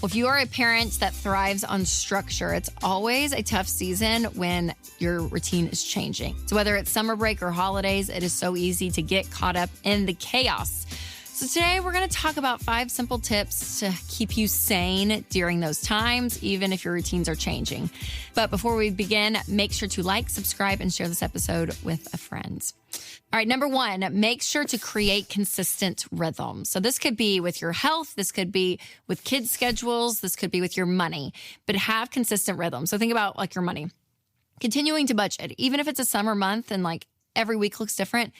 Well, if you are a parent that thrives on structure, it's always a tough season when your routine is changing. So whether it's summer break or holidays, it is so easy to get caught up in the chaos. So today we're going to talk about 5 simple tips to keep you sane during those times, even if your routines are changing. But before we begin, make sure to like, subscribe, and share this episode with a friend. All right, number 1, make sure to create consistent rhythm. So this could be with your health, this could be with kids' schedules, this could be with your money, but have consistent rhythm. So think about like your money. Continuing to budget, even if it's a summer month and like every week looks different,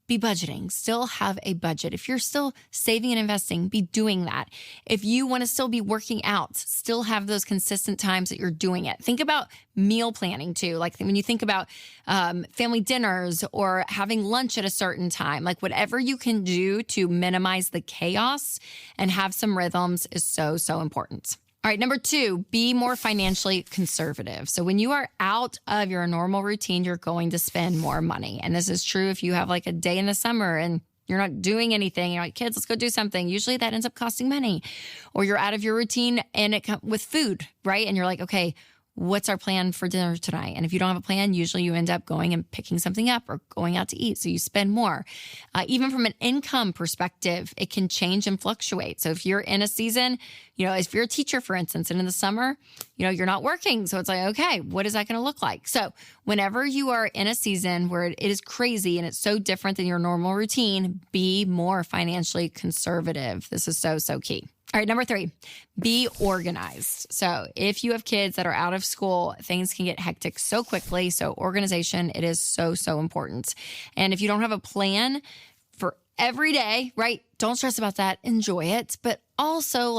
be budgeting. Still have a budget. If you're still saving and investing, be doing that. If you want to still be working out, still have those consistent times that you're doing it. Think about meal planning too. Like when you think about family dinners or having lunch at a certain time, like whatever you can do to minimize the chaos and have some rhythms is so, so important. All right, number 2, be more financially conservative. So when you are out of your normal routine, you're going to spend more money. And this is true if you have like a day in the summer and you're not doing anything. You're like, kids, let's go do something. Usually that ends up costing money. Or you're out of your routine and it comes with food, right? And you're like, okay, what's our plan for dinner tonight? And if you don't have a plan, usually you end up going and picking something up or going out to eat. So you spend more. Even from an income perspective, it can change and fluctuate. So if you're in a season, if you're a teacher, for instance, and in the summer, you're not working. So it's like, okay, what is that going to look like? So whenever you are in a season where it is crazy and it's so different than your normal routine, be more financially conservative. This is so, so key. All right, number 3, be organized. So if you have kids that are out of school, things can get hectic so quickly. So organization, it is so, so important. And if you don't have a plan for every day, right, don't stress about that. Enjoy it. But also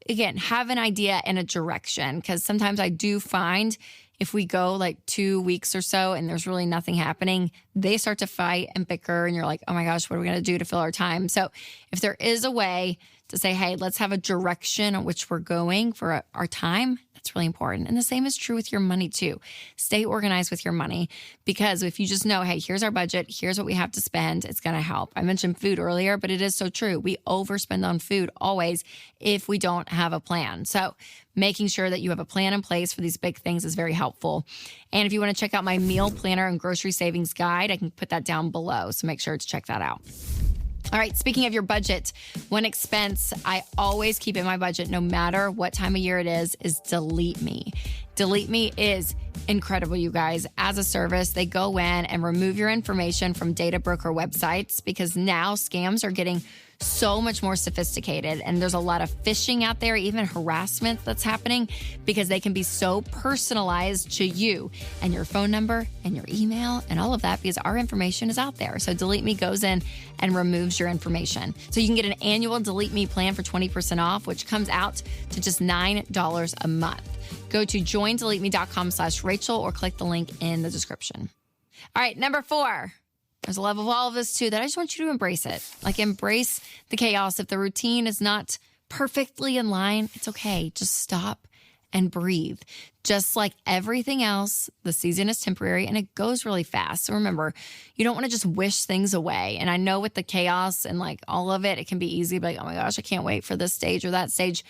again, have an idea and a direction. Because sometimes I do find if we go like 2 weeks or so and there's really nothing happening, they start to fight and bicker and you're like, oh my gosh, what are we going to do to fill our time? So if there is a way to say, hey, let's have a direction on which we're going for our time, that's really important. And the same is true with your money too. Stay organized with your money because if you just know, hey, here's our budget, here's what we have to spend, it's going to help. I mentioned food earlier, but it is so true. We overspend on food always if we don't have a plan. So making sure that you have a plan in place for these big things is very helpful. And if you want to check out my meal planner and grocery savings guide, I can put that down below. So make sure to check that out. All right, speaking of your budget, one expense I always keep in my budget, no matter what time of year it is Delete Me. Delete Me is incredible, you guys. As a service, they go in and remove your information from data broker websites because now scams are getting so much more sophisticated and there's a lot of phishing out there, even harassment that's happening because they can be so personalized to you and your phone number and your email and all of that because our information is out there. So Delete Me goes in and removes your information. So you can get an annual Delete Me plan for 20% off, which comes out to just $9 a month. Go to joindeleteme.com/Rachel or click the link in the description. All right, number 4. There's a level of all of this too that I just want you to embrace it. Like embrace the chaos. If the routine is not perfectly in line, it's okay. Just stop and breathe. Just like everything else, the season is temporary and it goes really fast. So remember, you don't want to just wish things away. And I know with the chaos and like all of it, it can be easy, like, oh my gosh, I can't wait for this stage or that stage.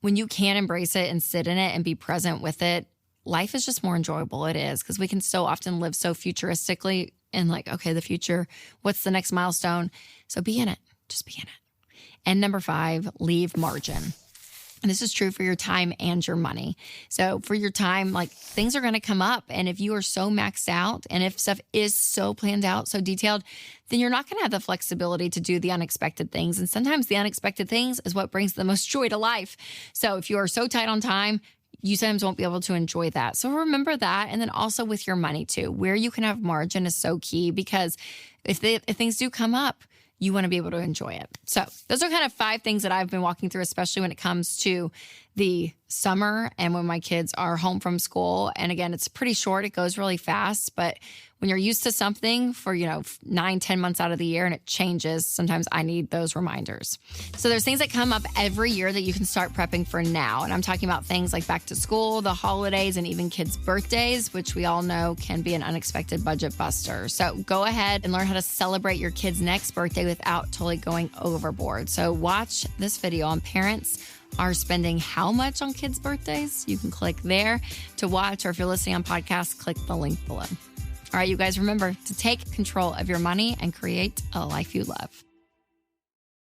When you can embrace it and sit in it and be present with it, life is just more enjoyable. It is because we can so often live so futuristically and like, okay, the future, what's the next milestone? So be in it. Just be in it. And number 5, leave margin. And this is true for your time and your money. So for your time, like things are going to come up. And if you are so maxed out and if stuff is so planned out, so detailed, then you're not going to have the flexibility to do the unexpected things. And sometimes the unexpected things is what brings the most joy to life. So if you are so tight on time, you sometimes won't be able to enjoy that. So remember that. And then also with your money too, where you can have margin is so key because if things do come up, you want to be able to enjoy it. So those are kind of 5 things that I've been walking through, especially when it comes to the summer and when my kids are home from school. And again, it's pretty short. It goes really fast. But when you're used to something for, 9-10 months out of the year and it changes, sometimes I need those reminders. So there's things that come up every year that you can start prepping for now. And I'm talking about things like back to school, the holidays, and even kids' birthdays, which we all know can be an unexpected budget buster. So go ahead and learn how to celebrate your kid's next birthday without totally going overboard. So watch this video on parents are spending how much on kids' birthdays? You can click there to watch, or if you're listening on podcast, click the link below. All right, you guys, remember to take control of your money and create a life you love.